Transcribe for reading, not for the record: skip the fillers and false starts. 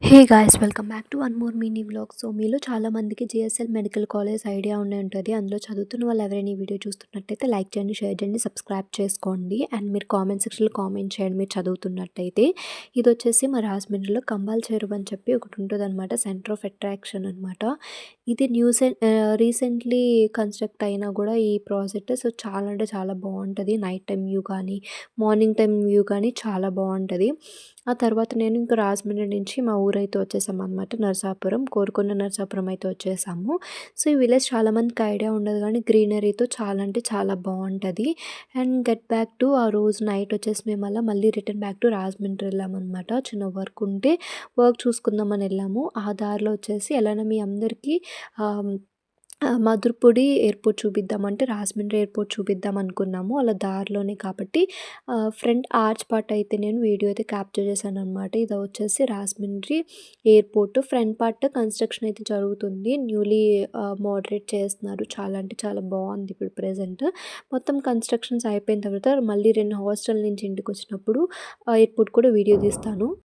Hey guys welcome back to one more mini vlog. So మీలో చాలా మందికి GSL medical college idea ఉండే ఉంటుంది. అందులో చదువుతున్న వాళ్ళు ఎవరైనా ఈ వీడియో చూస్తున్నట్టయితే లైక్ చేయండి, షేర్ చేయండి, సబ్స్క్రైబ్ చేసుకోండి. అండ్ మీరు కామెంట్ సెక్షన్లో కామెంట్ చేయండి మీరు చదువుతున్నట్టయితే. ఇది వచ్చేసి మా రాజమండ్రిలో కంబాల్ చెరువు అని చెప్పి ఒకటి ఉంటుంది అనమాట. సెంటర్ ఆఫ్ అట్రాక్షన్ అనమాట. ఇది రీసెంట్లీ కన్స్ట్రక్ట్ అయినా కూడా ఈ ప్రాజెక్ట్ సో చాలా అంటే చాలా బాగుంటుంది. నైట్ టైం వ్యూ కానీ మార్నింగ్ టైం వ్యూ కానీ చాలా బాగుంటుంది. ఆ తర్వాత నేను ఇంకా రాజమండ్రి నుంచి మా ఊరైతే వచ్చేసాము అనమాట. నరసాపురం, కోరుకొండ నరసాపురం అయితే వచ్చేసాము. సో ఈ విలేజ్ చాలామందికి ఐడియా ఉండదు కానీ గ్రీనరీతో చాలా అంటే చాలా బాగుంటుంది. అండ్ గెట్ బ్యాక్ టు ఆ రోజు నైట్ వచ్చేసి మేము అలా మళ్ళీ రిటర్న్ బ్యాక్ టు రాజమండ్రి వెళ్ళామన్నమాట. చిన్న వర్క్ ఉంటే వర్క్ చూసుకుందామని వెళ్ళాము. ఆ దారిలో వచ్చేసి ఎలానో మీ అందరికీ మధురపొడి ఎయిర్పోర్ట్ చూపిద్దామంటే రాజమండ్రి ఎయిర్పోర్ట్ చూపిద్దాం అనుకున్నాము. అలా దారిలోనే కాబట్టి ఫ్రంట్ ఆర్చ్ పార్ట్ అయితే నేను వీడియో అయితే క్యాప్చర్ చేశాను అనమాట. ఇది వచ్చేసి Rajahmundry airport front part construction అయితే జరుగుతుంది. న్యూలీ మోడరేట్ చేస్తున్నారు. చాలా అంటే చాలా బాగుంది ఇప్పుడు ప్రెజెంట్. మొత్తం కన్స్ట్రక్షన్స్ అయిపోయిన తర్వాత మళ్ళీ 2 హాస్టల్ నుంచి ఇంటికి వచ్చినప్పుడు ఎయిర్పోర్ట్ కూడా వీడియో తీస్తాను.